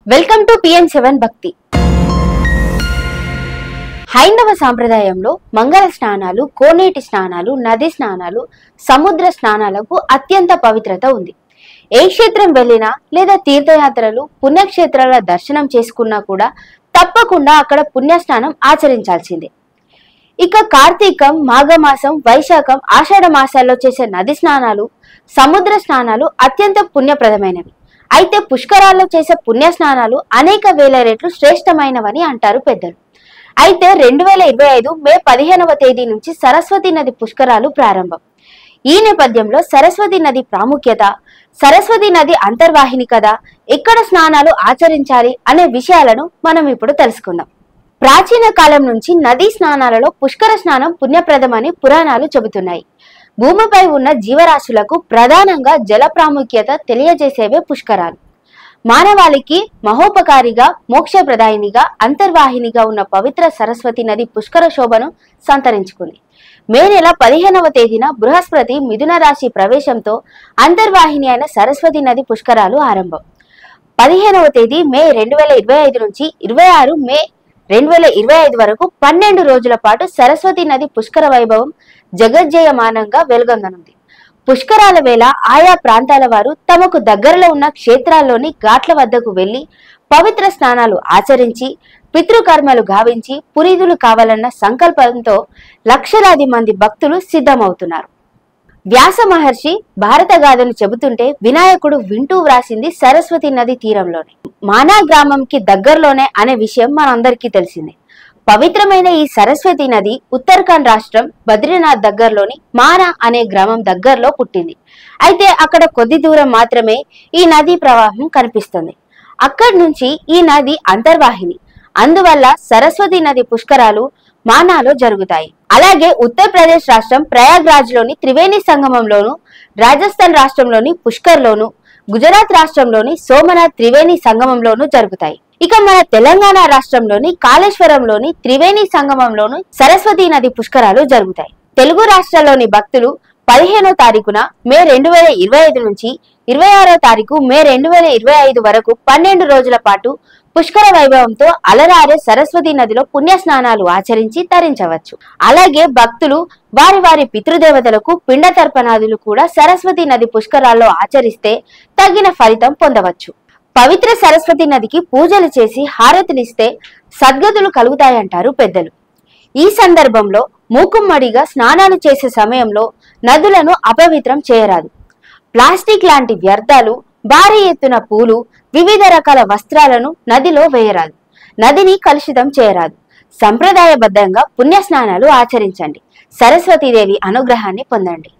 Welcome to PN7 భక్తి. హైందవ సాంప్రదాయంలో మంగళ స్నానాలు, కోనేటి స్నానాలు, నది స్నానాలు, సముద్ర స్నానాలకు అత్యంత పవిత్రత ఉంది. ఏ క్షేత్రం వెళ్ళినా లేదా తీర్థయాత్రలు, పుణ్యక్షేత్రాల దర్శనం చేసుకున్నా కూడా తప్పకుండా అక్కడ పుణ్యస్నానం ఆచరించాల్సిందే. ఇక కార్తీకం, మాఘమాసం, వైశాఖం, ఆషాఢ మాసాల్లో చేసే నది స్నానాలు, సముద్ర స్నానాలు అత్యంత పుణ్యప్రదమైనవి. అయితే పుష్కరాల్లో చేసే పుణ్య స్నానాలు అనేక వేల రెట్లు శ్రేష్టమైనవని అంటారు పెద్దలు. అయితే 2025 మే 15వ తేదీ నుంచి సరస్వతి నది పుష్కరాలు ప్రారంభం. ఈ నేపథ్యంలో సరస్వతి నది ప్రాముఖ్యత, సరస్వతి నది అంతర్వాహిని కదా, ఎక్కడ స్నానాలు ఆచరించాలి అనే విషయాలను మనం ఇప్పుడు తెలుసుకుందాం. ప్రాచీన కాలం నుంచి నదీ స్నానాలలో పుష్కర స్నానం పుణ్యప్రదమని పురాణాలు చెబుతున్నాయి. భూమిపై ఉన్న జీవరాశులకు ప్రధానంగా జల ప్రాముఖ్యత తెలియజేసేవే పుష్కరాలు. మానవాళికి మహోపకారిగా, మోక్షప్రదాయినిగా, అంతర్వాహినిగా ఉన్న పవిత్ర సరస్వతి నది పుష్కర శోభను సంతరించుకుంది. మే నెల 15వ తేదీన బృహస్పతి మిథున రాశి ప్రవేశంతో అంతర్వాహిని అయిన సరస్వతి నది పుష్కరాలు ఆరంభం. 15వ తేదీ మే 2025 నుంచి 26 మే 2025 వరకు 12 రోజుల పాటు సరస్వతి నది పుష్కర వైభవం జగజ్జయమానంగా వెలుగొందనుంది. పుష్కరాల వేళ ఆయా ప్రాంతాల వారు తమకు దగ్గరలో ఉన్న క్షేత్రాల్లోని ఘాట్ల వద్దకు వెళ్లి పవిత్ర స్నానాలు ఆచరించి పితృకర్మలు గావించి పునీతులు కావాలన్న సంకల్పంతో లక్షలాది మంది భక్తులు సిద్ధమవుతున్నారు. వ్యాస మహర్షి భారత గాథను చెబుతుంటే వినాయకుడు వింటూ వ్రాసింది సరస్వతి నది తీరంలోనే, మానా గ్రామంకి దగ్గరలోనే అనే విషయం మనందరికీ తెలిసిందే. పవిత్రమైన ఈ సరస్వతి నది ఉత్తరాఖండ్ రాష్ట్రం బద్రీనాథ్ దగ్గరలోని మానా అనే గ్రామం దగ్గరలో పుట్టింది. అయితే అక్కడ కొద్ది దూరం మాత్రమే ఈ నదీ ప్రవాహం కనిపిస్తుంది. అక్కడి నుంచి ఈ నది అంతర్వాహిని, అందువల్ల సరస్వతి నది పుష్కరాలు మానాలో జరుగుతాయి. అలాగే ఉత్తరప్రదేశ్ రాష్ట్రం ప్రయాగ్రాజ్ లోని త్రివేణి సంగమంలోను, రాజస్థాన్ రాష్ట్రంలోని పుష్కర్ లోను, గుజరాత్ రాష్ట్రంలోని సోమనాథ్ త్రివేణి సంగమంలోను జరుగుతాయి. ఇక మన తెలంగాణ రాష్ట్రంలోని కాళేశ్వరంలోని త్రివేణి సంగమంలోను సరస్వతి నది పుష్కరాలు జరుగుతాయి. తెలుగు రాష్ట్రాల్లోని భక్తులు 15వ తారీఖున మే 2025 నుంచి 26వ తారీఖు మే 2025 వరకు 12 రోజుల పాటు పుష్కర వైభవంతో అలరారే సరస్వతి నదిలో పుణ్య స్నానాలు ఆచరించి తరించవచ్చు. అలాగే భక్తులు వారి వారి పితృదేవతలకు పిండ తర్పణాదులు కూడా సరస్వతి నది పుష్కరాల్లో ఆచరిస్తే తగిన ఫలితం పొందవచ్చు. పవిత్ర సరస్వతి నదికి పూజలు చేసి హారతులిస్తే సద్గతులు కలుగుతాయంటారు పెద్దలు. ఈ సందర్భంలో మూకుమ్మడిగా స్నానాలు చేసే సమయంలో నదులను అపవిత్రం చేయరాదు. ప్లాస్టిక్ లాంటి వ్యర్థాలు, భారీ ఎత్తున పూలు, వివిధ రకాల వస్త్రాలను నదిలో వేయరాదు. నదిని కలుషితం చేయరాదు. సంప్రదాయబద్ధంగా పుణ్య స్నానాలు ఆచరించండి. సరస్వతీదేవి అనుగ్రహాన్ని పొందండి.